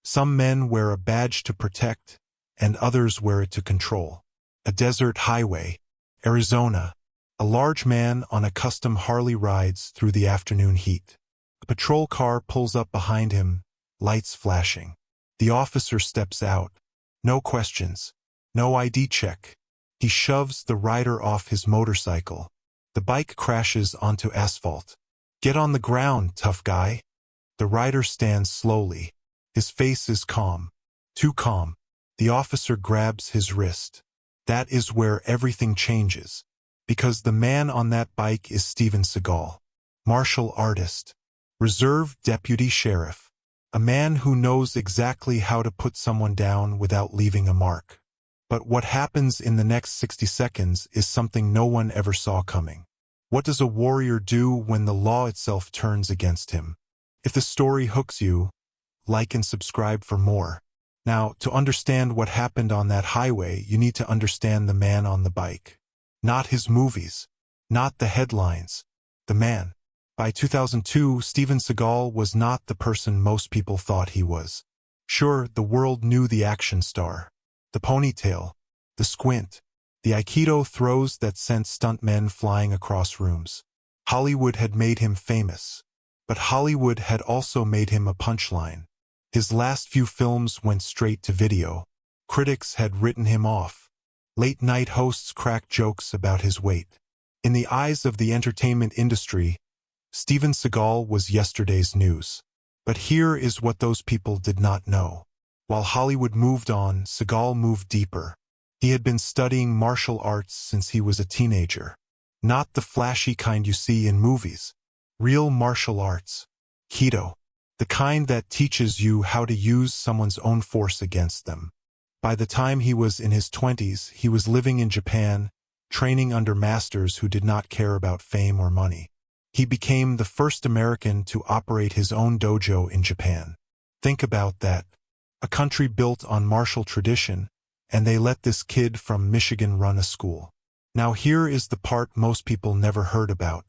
Some men wear a badge to protect, and others wear it to control. A desert highway, Arizona. A large man on a custom Harley rides through the afternoon heat. A patrol car pulls up behind him, lights flashing. The officer steps out. No questions. No ID check. He shoves the rider off his motorcycle. The bike crashes onto asphalt. "Get on the ground, tough guy." The rider stands slowly. His face is calm. Too calm. The officer grabs his wrist. That is where everything changes. Because the man on that bike is Steven Seagal. Martial artist. Reserve deputy sheriff. A man who knows exactly how to put someone down without leaving a mark. But what happens in the next 60 seconds is something no one ever saw coming. What does a warrior do when the law itself turns against him? If the story hooks you, like and subscribe for more. Now, to understand what happened on that highway, you need to understand the man on the bike. Not his movies. Not the headlines. The man. By 2002, Steven Seagal was not the person most people thought he was. Sure, the world knew the action star. The ponytail. The squint. The Aikido throws that sent stuntmen flying across rooms. Hollywood had made him famous. But Hollywood had also made him a punchline. His last few films went straight to video. Critics had written him off. Late-night hosts cracked jokes about his weight. In the eyes of the entertainment industry, Steven Seagal was yesterday's news. But here is what those people did not know. While Hollywood moved on, Seagal moved deeper. He had been studying martial arts since he was a teenager. Not the flashy kind you see in movies. Real martial arts. Aikido. The kind that teaches you how to use someone's own force against them. By the time he was in his 20s, he was living in Japan, training under masters who did not care about fame or money. He became the first American to operate his own dojo in Japan. Think about that. A country built on martial tradition, and they let this kid from Michigan run a school. Now here is the part most people never heard about.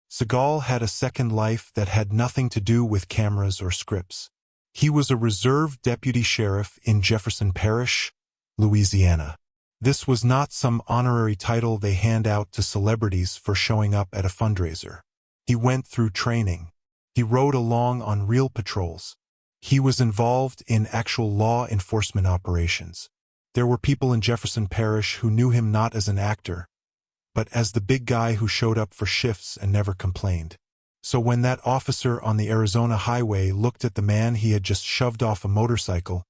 Seagal had a second life that had nothing to do with cameras or scripts. He was a reserve deputy sheriff in Jefferson Parish, Louisiana. This was not some honorary title they hand out to celebrities for showing up at a fundraiser. He went through training. He rode along on real patrols. He was involved in actual law enforcement operations. There were people in Jefferson Parish who knew him not as an actor, but as the big guy who showed up for shifts and never complained. So when that officer on the Arizona highway looked at the man he had just shoved off a motorcycle,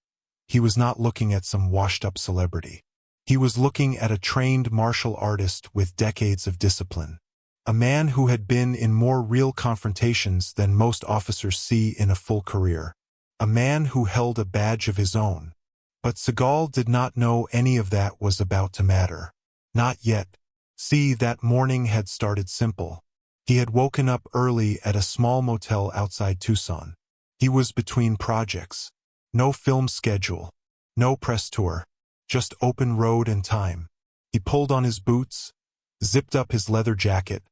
he was not looking at some washed-up celebrity. He was looking at a trained martial artist with decades of discipline. A man who had been in more real confrontations than most officers see in a full career. A man who held a badge of his own. But Seagal did not know any of that was about to matter. Not yet. See, that morning had started simple. He had woken up early at a small motel outside Tucson. He was between projects. No film schedule. No press tour. Just open road and time. He pulled on his boots, zipped up his leather jacket,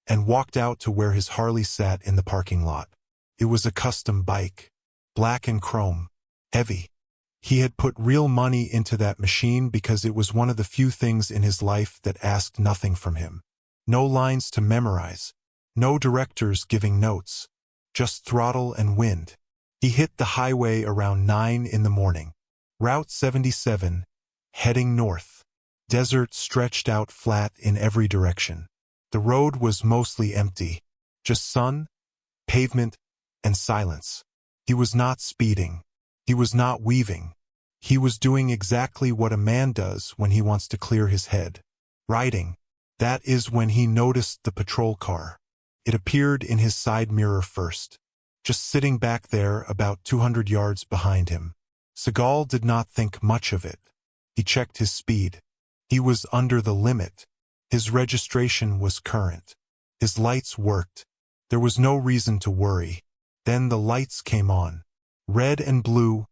and walked out to where his Harley sat in the parking lot. It was a custom bike. Black and chrome. Heavy. He had put real money into that machine because it was one of the few things in his life that asked nothing from him. No lines to memorize. No directors giving notes. Just throttle and wind. He hit the highway around 9 in the morning. Route 77, heading north. Desert stretched out flat in every direction. The road was mostly empty. Just sun, pavement, and silence. He was not speeding. He was not weaving. He was doing exactly what a man does when he wants to clear his head. Riding. That is when he noticed the patrol car. It appeared in his side mirror first, just sitting back there about 200 yards behind him. Seagal did not think much of it. He checked his speed. He was under the limit. His registration was current. His lights worked. There was no reason to worry. Then the lights came on. Red and blue,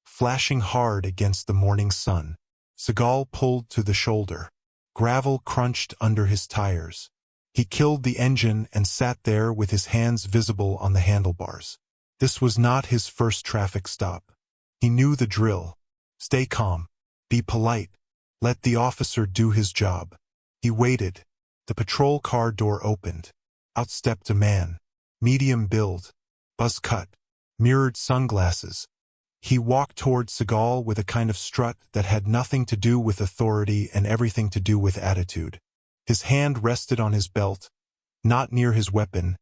flashing hard against the morning sun. Seagal pulled to the shoulder. Gravel crunched under his tires. He killed the engine and sat there with his hands visible on the handlebars. This was not his first traffic stop. He knew the drill. Stay calm. Be polite. Let the officer do his job. He waited. The patrol car door opened. Out stepped a man. Medium build. Buzz cut. Mirrored sunglasses. He walked toward Seagal with a kind of strut that had nothing to do with authority and everything to do with attitude. His hand rested on his belt, not near his weapon,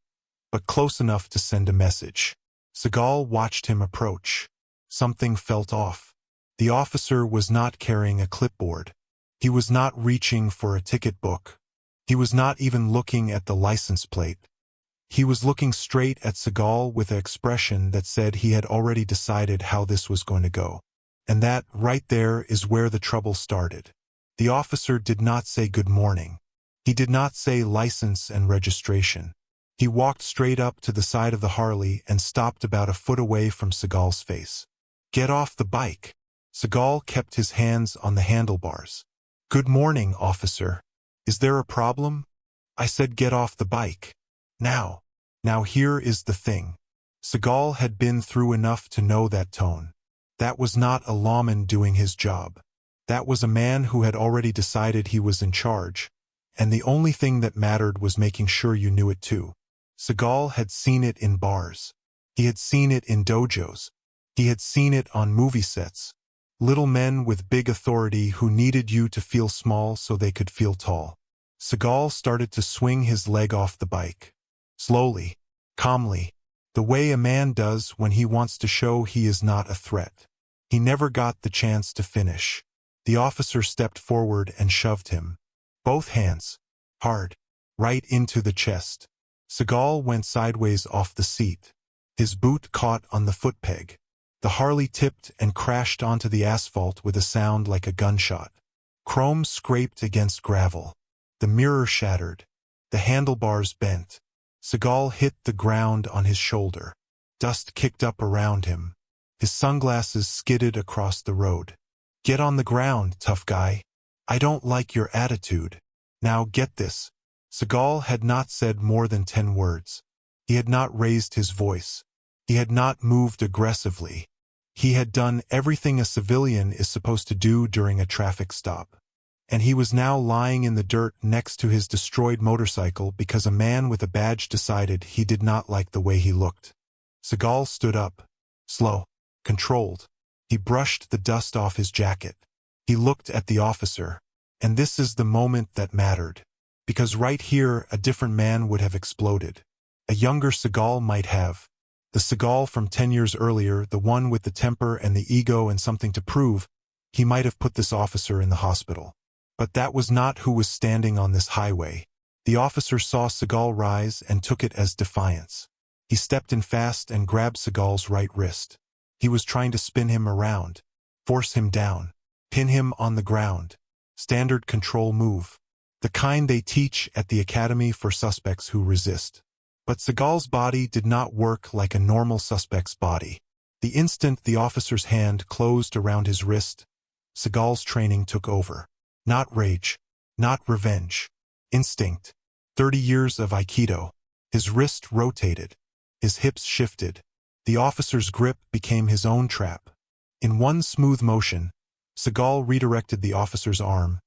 but close enough to send a message. Seagal watched him approach. Something felt off. The officer was not carrying a clipboard. He was not reaching for a ticket book. He was not even looking at the license plate. He was looking straight at Seagal with an expression that said he had already decided how this was going to go. And that, right there, is where the trouble started. The officer did not say good morning. He did not say license and registration. He walked straight up to the side of the Harley and stopped about a foot away from Seagal's face. Get off the bike. Seagal kept his hands on the handlebars. Good morning, officer. Is there a problem? I said get off the bike. Now here is the thing. Seagal had been through enough to know that tone. That was not a lawman doing his job. That was a man who had already decided he was in charge, and the only thing that mattered was making sure you knew it too. Seagal had seen it in bars. He had seen it in dojos. He had seen it on movie sets. Little men with big authority who needed you to feel small so they could feel tall. Seagal started to swing his leg off the bike. Slowly, calmly, the way a man does when he wants to show he is not a threat. He never got the chance to finish. The officer stepped forward and shoved him. Both hands. Hard. Right into the chest. Seagal went sideways off the seat. His boot caught on the footpeg. The Harley tipped and crashed onto the asphalt with a sound like a gunshot. Chrome scraped against gravel. The mirror shattered. The handlebars bent. Seagal hit the ground on his shoulder. Dust kicked up around him. His sunglasses skidded across the road. Get on the ground, tough guy. I don't like your attitude. Now get this. Seagal had not said more than 10 words. He had not raised his voice. He had not moved aggressively. He had done everything a civilian is supposed to do during a traffic stop. And he was now lying in the dirt next to his destroyed motorcycle because a man with a badge decided he did not like the way he looked. Seagal stood up. Slow. Controlled. He brushed the dust off his jacket. He looked at the officer. And this is the moment that mattered. Because right here a different man would have exploded. A younger Seagal might have. The Seagal from 10 years earlier, the one with the temper and the ego and something to prove, he might have put this officer in the hospital. But that was not who was standing on this highway. The officer saw Seagal rise and took it as defiance. He stepped in fast and grabbed Seagal's right wrist. He was trying to spin him around, force him down, pin him on the ground. Standard control move. The kind they teach at the Academy for suspects who resist. But Seagal's body did not work like a normal suspect's body. The instant the officer's hand closed around his wrist, Seagal's training took over. Not rage. Not revenge. Instinct. 30 years of Aikido. His wrist rotated. His hips shifted. The officer's grip became his own trap. In one smooth motion, Seagal redirected the officer's arm,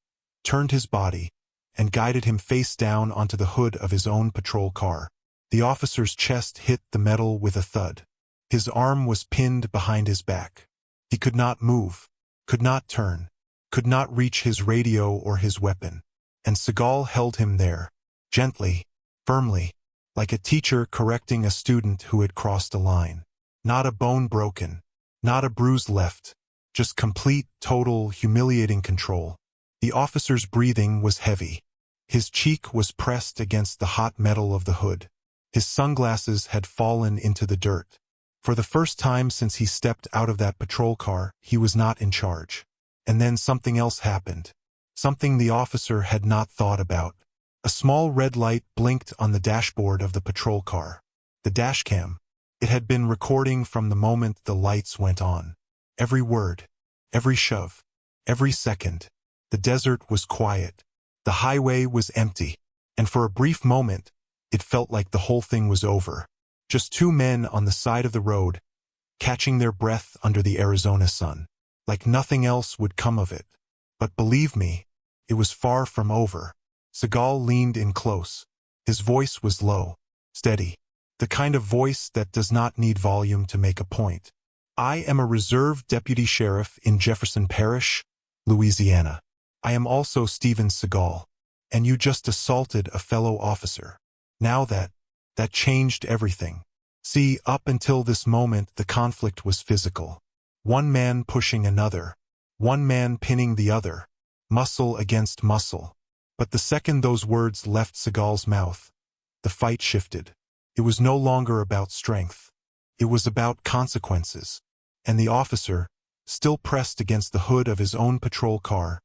turned his body, and guided him face down onto the hood of his own patrol car. The officer's chest hit the metal with a thud. His arm was pinned behind his back. He could not move, could not turn, could not reach his radio or his weapon. And Seagal held him there, gently, firmly, like a teacher correcting a student who had crossed a line. Not a bone broken, not a bruise left, just complete, total, humiliating control. The officer's breathing was heavy. His cheek was pressed against the hot metal of the hood. His sunglasses had fallen into the dirt. For the first time since he stepped out of that patrol car, he was not in charge. And then something else happened. Something the officer had not thought about. A small red light blinked on the dashboard of the patrol car. The dashcam. It had been recording from the moment the lights went on. Every word, every shove, every second. The desert was quiet. The highway was empty. And for a brief moment, it felt like the whole thing was over. Just two men on the side of the road, catching their breath under the Arizona sun, like nothing else would come of it. But believe me, it was far from over. Seagal leaned in close. His voice was low, steady, the kind of voice that does not need volume to make a point. I am a reserve deputy sheriff in Jefferson Parish, Louisiana. I am also Steven Seagal, and you just assaulted a fellow officer. Now that changed everything. See, up until this moment the conflict was physical. One man pushing another, one man pinning the other, muscle against muscle. But the second those words left Seagal's mouth, the fight shifted. It was no longer about strength. It was about consequences. And the officer, still pressed against the hood of his own patrol car,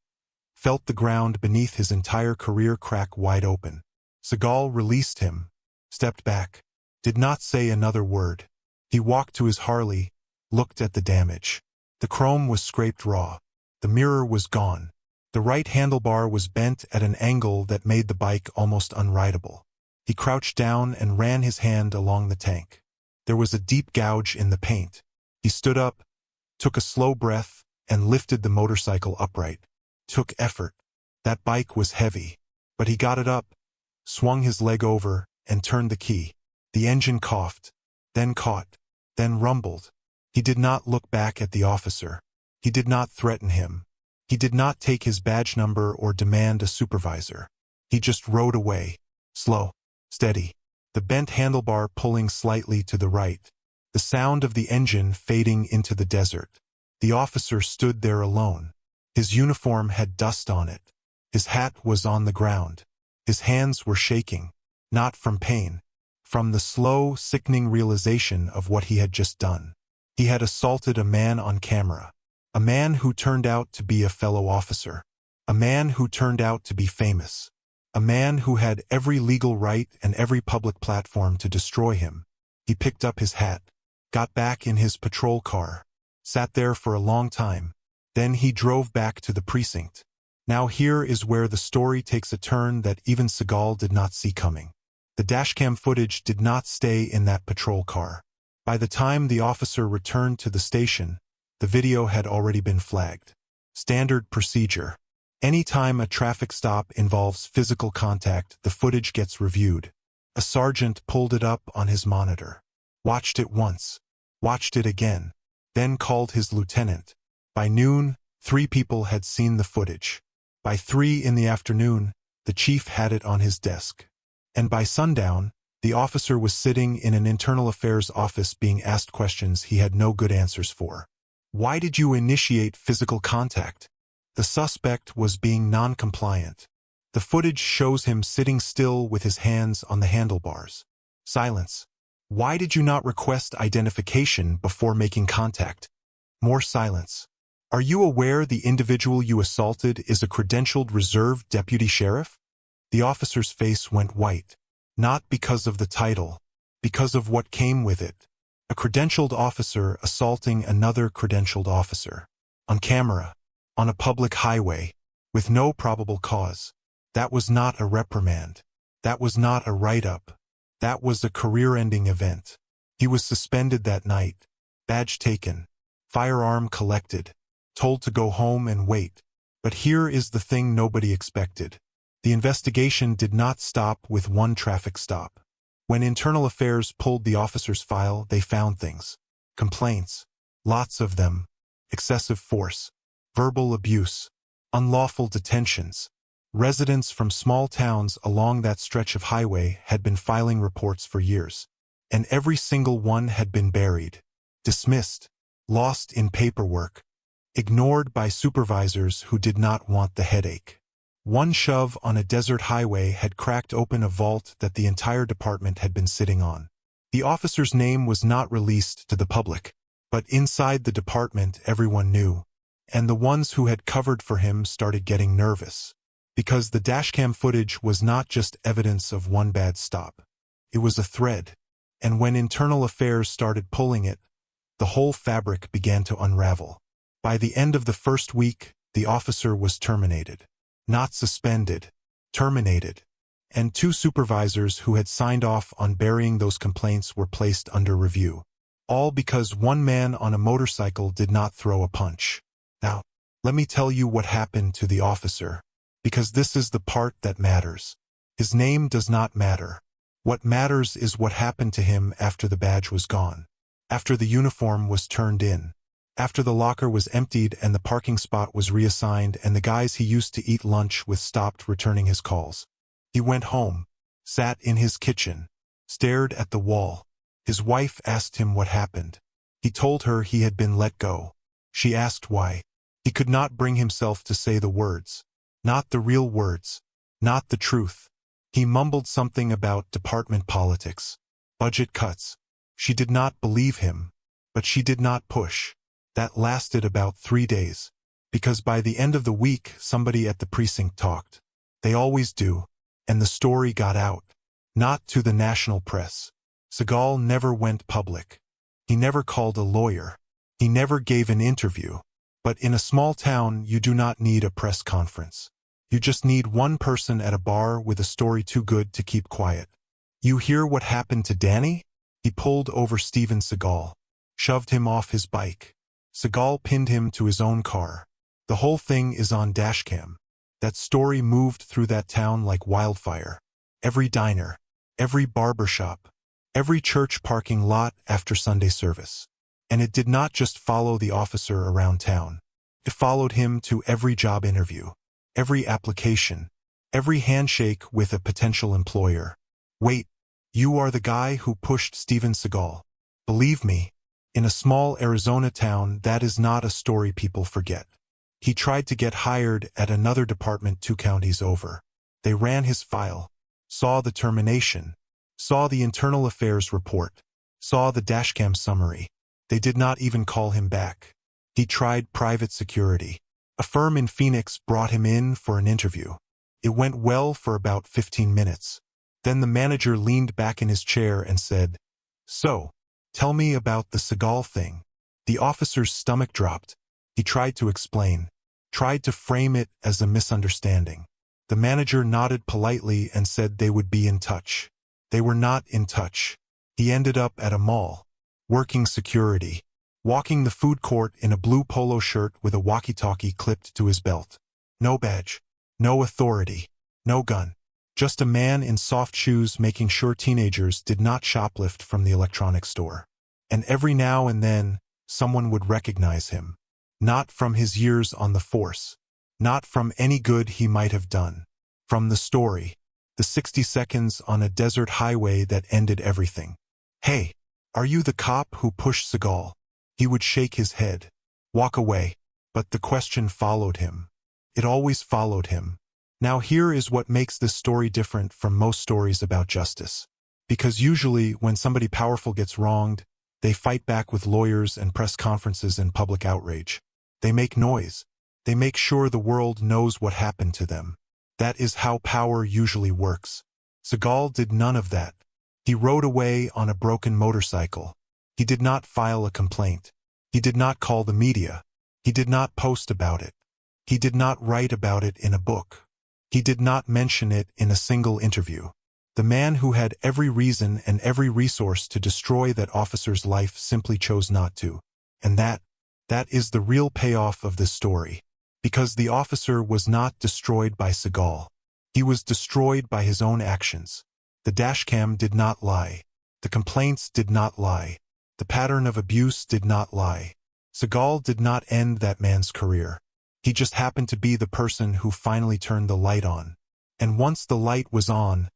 felt the ground beneath his entire career crack wide open. Seagal released him, stepped back, did not say another word. He walked to his Harley, looked at the damage. The chrome was scraped raw. The mirror was gone. The right handlebar was bent at an angle that made the bike almost unrideable. He crouched down and ran his hand along the tank. There was a deep gouge in the paint. He stood up, took a slow breath, and lifted the motorcycle upright. Took effort. That bike was heavy. But he got it up, swung his leg over, and turned the key. The engine coughed, then caught, then rumbled. He did not look back at the officer. He did not threaten him. He did not take his badge number or demand a supervisor. He just rode away, slow, steady, the bent handlebar pulling slightly to the right, the sound of the engine fading into the desert. The officer stood there alone. His uniform had dust on it. His hat was on the ground. His hands were shaking, not from pain, from the slow, sickening realization of what he had just done. He had assaulted a man on camera. A man who turned out to be a fellow officer. A man who turned out to be famous. A man who had every legal right and every public platform to destroy him. He picked up his hat, got back in his patrol car, sat there for a long time. Then he drove back to the precinct. Now here is where the story takes a turn that even Seagal did not see coming. The dashcam footage did not stay in that patrol car. By the time the officer returned to the station, the video had already been flagged. Standard procedure. Anytime a traffic stop involves physical contact, the footage gets reviewed. A sergeant pulled it up on his monitor. Watched it once. Watched it again. Then called his lieutenant. By noon, 3 people had seen the footage. By 3 in the afternoon, the chief had it on his desk. And by sundown, the officer was sitting in an internal affairs office being asked questions he had no good answers for. Why did you initiate physical contact? The suspect was being non-compliant. The footage shows him sitting still with his hands on the handlebars. Silence. Why did you not request identification before making contact? More silence. Are you aware the individual you assaulted is a credentialed reserve deputy sheriff? The officer's face went white. Not because of the title, because of what came with it. A credentialed officer assaulting another credentialed officer. On camera. On a public highway. With no probable cause. That was not a reprimand. That was not a write-up. That was a career-ending event. He was suspended that night. Badge taken. Firearm collected. Told to go home and wait. But here is the thing nobody expected. The investigation did not stop with one traffic stop. When Internal Affairs pulled the officer's file, they found things. Complaints. Lots of them. Excessive force. Verbal abuse. Unlawful detentions. Residents from small towns along that stretch of highway had been filing reports for years. And every single one had been buried. Dismissed. Lost in paperwork. Ignored by supervisors who did not want the headache. One shove on a desert highway had cracked open a vault that the entire department had been sitting on. The officer's name was not released to the public, but inside the department everyone knew. And the ones who had covered for him started getting nervous. Because the dashcam footage was not just evidence of one bad stop. It was a thread. And when Internal Affairs started pulling it, the whole fabric began to unravel. By the end of the first week, the officer was terminated. Not suspended. Terminated. And 2 supervisors who had signed off on burying those complaints were placed under review. All because one man on a motorcycle did not throw a punch. Now, let me tell you what happened to the officer, because this is the part that matters. His name does not matter. What matters is what happened to him after the badge was gone, after the uniform was turned in, after the locker was emptied and the parking spot was reassigned and the guys he used to eat lunch with stopped returning his calls. He went home, sat in his kitchen, stared at the wall. His wife asked him what happened. He told her he had been let go. She asked why. He could not bring himself to say the words. Not the real words. Not the truth. He mumbled something about department politics. Budget cuts. She did not believe him, but she did not push. That lasted about 3 days. Because by the end of the week, somebody at the precinct talked. They always do. And the story got out. Not to the national press. Seagal never went public. He never called a lawyer. He never gave an interview. But in a small town, you do not need a press conference. You just need one person at a bar with a story too good to keep quiet. You hear what happened to Danny? He pulled over Steven Seagal, shoved him off his bike. Seagal pinned him to his own car. The whole thing is on dashcam. That story moved through that town like wildfire. Every diner, every barbershop, every church parking lot after Sunday service. And it did not just follow the officer around town. It followed him to every job interview, every application, every handshake with a potential employer. Wait, you are the guy who pushed Steven Seagal. Believe me, in a small Arizona town, that is not a story people forget. He tried to get hired at another department 2 counties over. They ran his file, saw the termination, saw the internal affairs report, saw the dashcam summary. They did not even call him back. He tried private security. A firm in Phoenix brought him in for an interview. It went well for about 15 minutes. Then the manager leaned back in his chair and said, "So, tell me about the Seagal thing." The officer's stomach dropped. He tried to explain, tried to frame it as a misunderstanding. The manager nodded politely and said they would be in touch. They were not in touch. He ended up at a mall, working security, walking the food court in a blue polo shirt with a walkie-talkie clipped to his belt. No badge, no authority, no gun. Just a man in soft shoes making sure teenagers did not shoplift from the electronics store. And every now and then, someone would recognize him. Not from his years on the force. Not from any good he might have done. From the story. The 60 seconds on a desert highway that ended everything. "Hey, are you the cop who pushed Seagal?" He would shake his head, walk away, but the question followed him. It always followed him. Now here is what makes this story different from most stories about justice. Because usually when somebody powerful gets wronged, they fight back with lawyers and press conferences and public outrage. They make noise. They make sure the world knows what happened to them. That is how power usually works. Seagal did none of that. He rode away on a broken motorcycle. He did not file a complaint. He did not call the media. He did not post about it. He did not write about it in a book. He did not mention it in a single interview. The man who had every reason and every resource to destroy that officer's life simply chose not to. And that is the real payoff of this story. Because the officer was not destroyed by Seagal. He was destroyed by his own actions. The dashcam did not lie. The complaints did not lie. The pattern of abuse did not lie. Seagal did not end that man's career. He just happened to be the person who finally turned the light on. And once the light was on,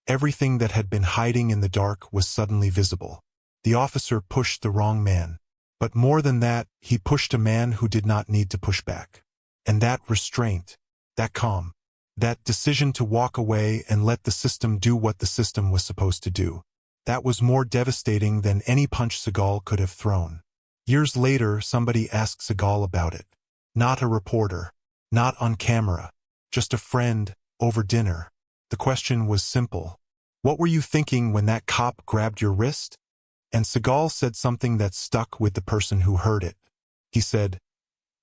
everything that had been hiding in the dark was suddenly visible. The officer pushed the wrong man. But more than that, he pushed a man who did not need to push back. And that restraint, that calm, that decision to walk away and let the system do what the system was supposed to do, that was more devastating than any punch Seagal could have thrown. Years later, somebody asked Seagal about it. Not a reporter, not on camera, just a friend, over dinner. The question was simple. "What were you thinking when that cop grabbed your wrist?" And Seagal said something that stuck with the person who heard it. He said,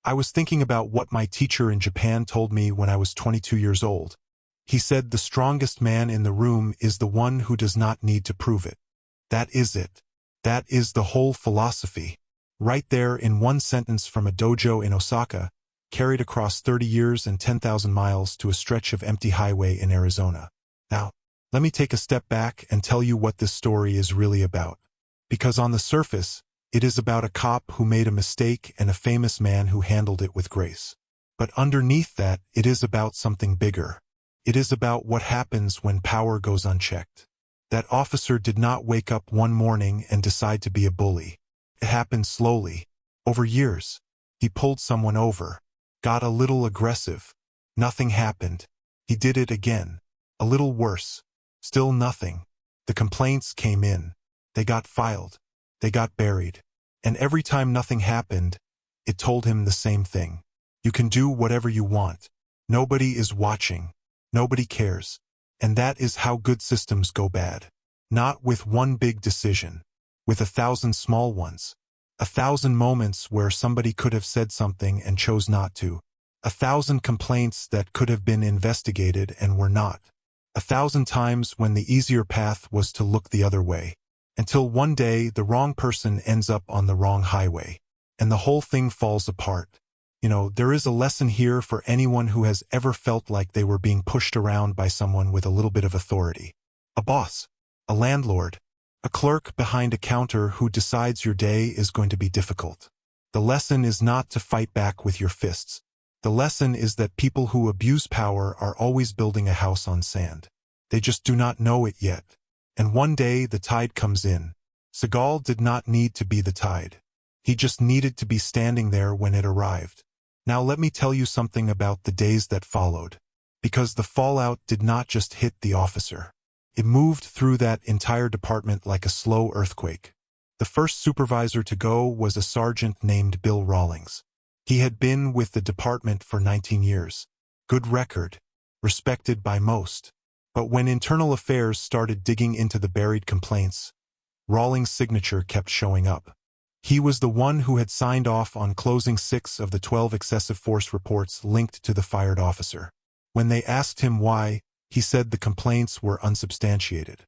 "I was thinking about what my teacher in Japan told me when I was 22 years old. He said the strongest man in the room is the one who does not need to prove it. That is it. That is the whole philosophy. Right there in one sentence from a dojo in Osaka, carried across 30 years and 10,000 miles to a stretch of empty highway in Arizona. Now, let me take a step back and tell you what this story is really about. Because on the surface, it is about a cop who made a mistake and a famous man who handled it with grace. But underneath that, it is about something bigger. It is about what happens when power goes unchecked. That officer did not wake up one morning and decide to be a bully. It happened slowly, over years. He pulled someone over, got a little aggressive. Nothing happened. He did it again. A little worse. Still nothing. The complaints came in. They got filed. They got buried. And every time nothing happened, it told him the same thing. You can do whatever you want. Nobody is watching. Nobody cares. And that is how good systems go bad. Not with one big decision. With 1,000 small ones. 1,000 moments where somebody could have said something and chose not to. 1,000 complaints that could have been investigated and were not. 1,000 times when the easier path was to look the other way. Until one day the wrong person ends up on the wrong highway. And the whole thing falls apart. There is a lesson here for anyone who has ever felt like they were being pushed around by someone with a little bit of authority. A boss. A landlord. A clerk behind a counter who decides your day is going to be difficult. The lesson is not to fight back with your fists. The lesson is that people who abuse power are always building a house on sand. They just do not know it yet. And one day the tide comes in. Seagal did not need to be the tide. He just needed to be standing there when it arrived. Now let me tell you something about the days that followed. Because the fallout did not just hit the officer. It moved through that entire department like a slow earthquake. The first supervisor to go was a sergeant named Bill Rawlings. He had been with the department for 19 years. Good record. Respected by most. But when internal affairs started digging into the buried complaints, Rawlings' signature kept showing up. He was the one who had signed off on closing 6 of the 12 excessive force reports linked to the fired officer. When they asked him why, he said the complaints were unsubstantiated.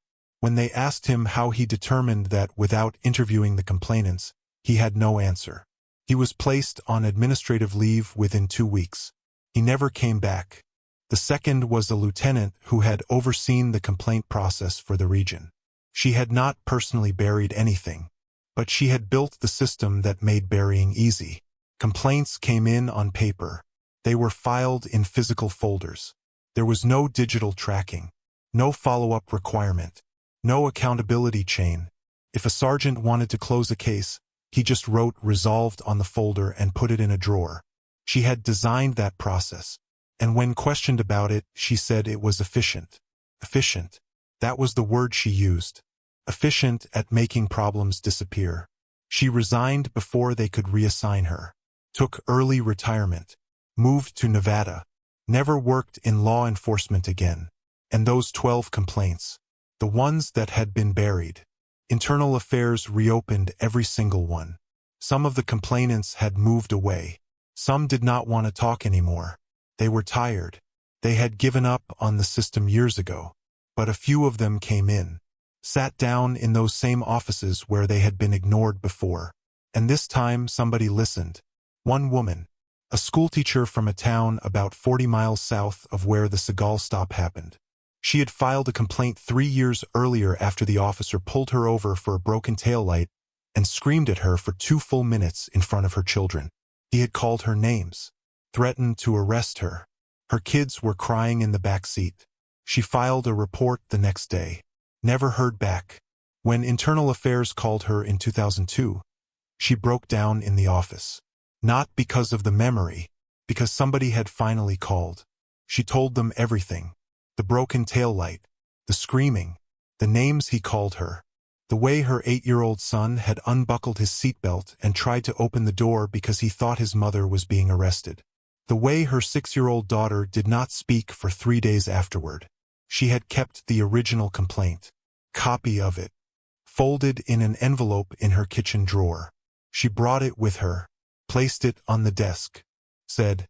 When they asked him how he determined that without interviewing the complainants, he had no answer. He was placed on administrative leave within 2 weeks. He never came back. The second was a lieutenant who had overseen the complaint process for the region. She had not personally buried anything, but she had built the system that made burying easy. Complaints came in on paper. They were filed in physical folders. There was no digital tracking, no follow-up requirement, no accountability chain. If a sergeant wanted to close a case, he just wrote "resolved" on the folder and put it in a drawer. She had designed that process, and when questioned about it, she said it was efficient. Efficient. That was the word she used. Efficient at making problems disappear. She resigned before they could reassign her. Took early retirement. Moved to Nevada. Never worked in law enforcement again. And those 12 complaints. The ones that had been buried. Internal Affairs reopened every single one. Some of the complainants had moved away. Some did not want to talk anymore. They were tired. They had given up on the system years ago. But a few of them came in. Sat down in those same offices where they had been ignored before. And this time somebody listened. One woman. A schoolteacher from a town about 40 miles south of where the Seagal stop happened. She had filed a complaint 3 years earlier after the officer pulled her over for a broken taillight and screamed at her for 2 full minutes in front of her children. He had called her names. Threatened to arrest her. Her kids were crying in the back seat. She filed a report the next day. Never heard back. When Internal Affairs called her in 2002, she broke down in the office. Not because of the memory, because somebody had finally called. She told them everything. The broken taillight, the screaming, the names he called her, the way her 8-year-old son had unbuckled his seatbelt and tried to open the door because he thought his mother was being arrested. The way her 6-year-old daughter did not speak for 3 days afterward. She had kept the original complaint. Copy of it. Folded in an envelope in her kitchen drawer. She brought it with her. Placed it on the desk. Said,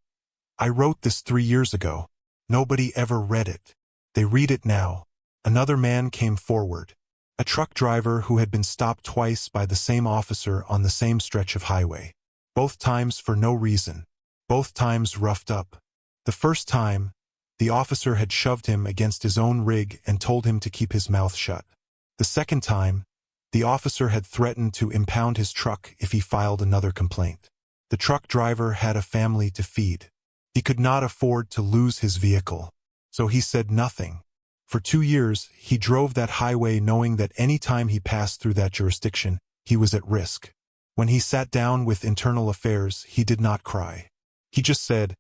"I wrote this 3 years ago. Nobody ever read it. They read it now." Another man came forward. A truck driver who had been stopped twice by the same officer on the same stretch of highway. Both times for no reason. Both times roughed up. The first time, the officer had shoved him against his own rig and told him to keep his mouth shut. The second time, the officer had threatened to impound his truck if he filed another complaint. The truck driver had a family to feed. He could not afford to lose his vehicle. So he said nothing. For 2 years, he drove that highway knowing that any time he passed through that jurisdiction, he was at risk. When he sat down with Internal Affairs, he did not cry. He just said,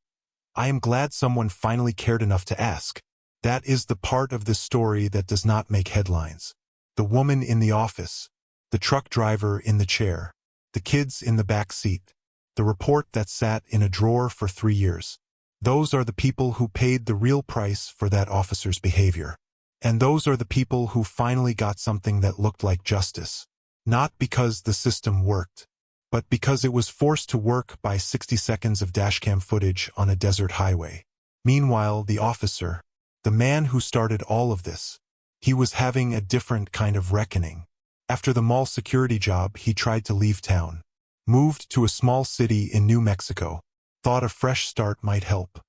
"I am glad someone finally cared enough to ask." That is the part of this story that does not make headlines. The woman in the office, the truck driver in the chair, the kids in the back seat, the report that sat in a drawer for 3 years. Those are the people who paid the real price for that officer's behavior. And those are the people who finally got something that looked like justice. Not because the system worked, but because it was forced to work by 60 seconds of dashcam footage on a desert highway. Meanwhile, the officer, the man who started all of this, he was having a different kind of reckoning. After the mall security job, he tried to leave town. Moved to a small city in New Mexico. Thought a fresh start might help.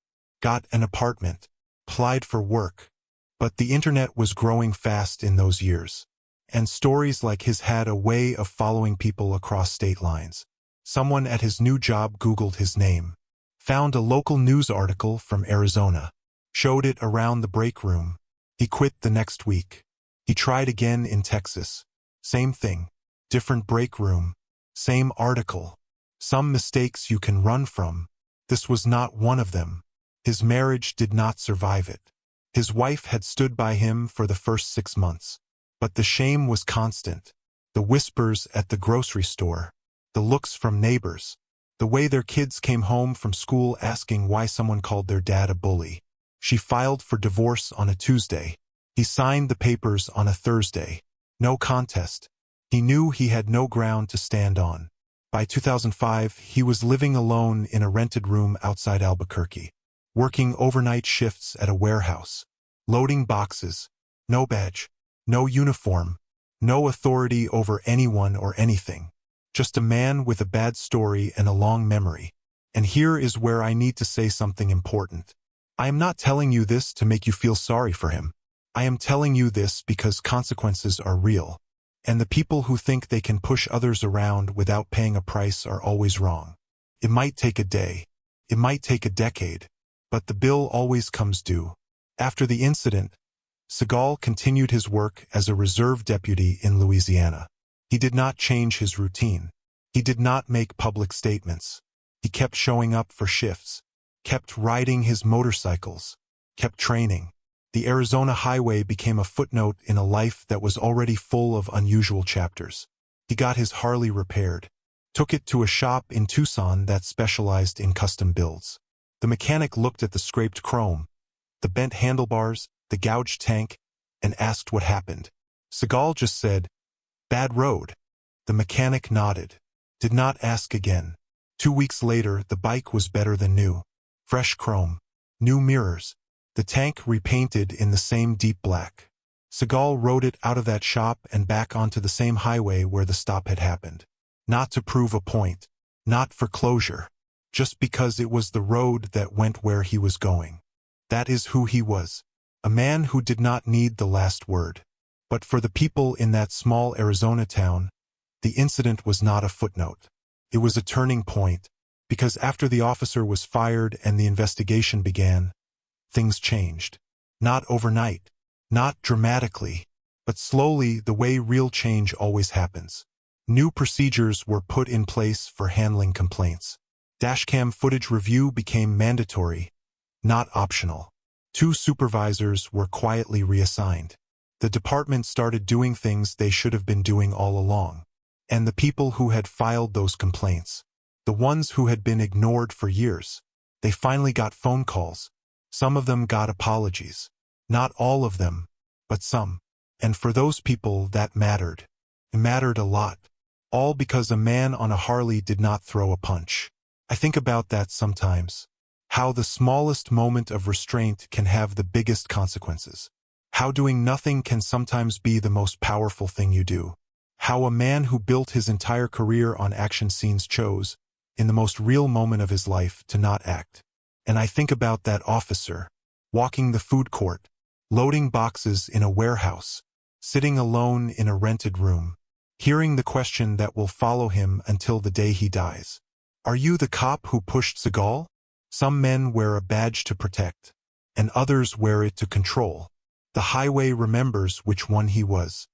Got an apartment. Applied for work. But the internet was growing fast in those years. And stories like his had a way of following people across state lines. Someone at his new job Googled his name. Found a local news article from Arizona. Showed it around the break room. He quit the next week. He tried again in Texas. Same thing. Different break room. Same article. Some mistakes you can run from. This was not one of them. His marriage did not survive it. His wife had stood by him for the first 6 months. But the shame was constant. The whispers at the grocery store. The looks from neighbors. The way their kids came home from school asking why someone called their dad a bully. She filed for divorce on a Tuesday. He signed the papers on a Thursday. No contest. He knew he had no ground to stand on. By 2005, he was living alone in a rented room outside Albuquerque. Working overnight shifts at a warehouse. Loading boxes. No badge. No uniform. No authority over anyone or anything. Just a man with a bad story and a long memory. And here is where I need to say something important. I am not telling you this to make you feel sorry for him. I am telling you this because consequences are real. And the people who think they can push others around without paying a price are always wrong. It might take a day. It might take a decade. But the bill always comes due. After the incident, Seagal continued his work as a reserve deputy in Louisiana. He did not change his routine. He did not make public statements. He kept showing up for shifts, kept riding his motorcycles, kept training. The Arizona highway became a footnote in a life that was already full of unusual chapters. He got his Harley repaired, took it to a shop in Tucson that specialized in custom builds. The mechanic looked at the scraped chrome, the bent handlebars, the gouged tank, and asked what happened. Seagal just said, "Bad road." The mechanic nodded, did not ask again. 2 weeks later, the bike was better than new. Fresh chrome, new mirrors, the tank repainted in the same deep black. Seagal rode it out of that shop and back onto the same highway where the stop had happened. Not to prove a point, not for closure, just because it was the road that went where he was going. That is who he was. A man who did not need the last word. But for the people in that small Arizona town, the incident was not a footnote. It was a turning point, because after the officer was fired and the investigation began, things changed. Not overnight, not dramatically, but slowly, the way real change always happens. New procedures were put in place for handling complaints. Dashcam footage review became mandatory, not optional. 2 supervisors were quietly reassigned. The department started doing things they should have been doing all along. And the people who had filed those complaints, the ones who had been ignored for years, they finally got phone calls. Some of them got apologies. Not all of them, but some. And for those people, that mattered. It mattered a lot. All because a man on a Harley did not throw a punch. I think about that sometimes. How the smallest moment of restraint can have the biggest consequences. How doing nothing can sometimes be the most powerful thing you do. How a man who built his entire career on action scenes chose, in the most real moment of his life, to not act. And I think about that officer, walking the food court, loading boxes in a warehouse, sitting alone in a rented room, hearing the question that will follow him until the day he dies. Are you the cop who pushed Seagal? Some men wear a badge to protect, and others wear it to control. The highway remembers which one he was.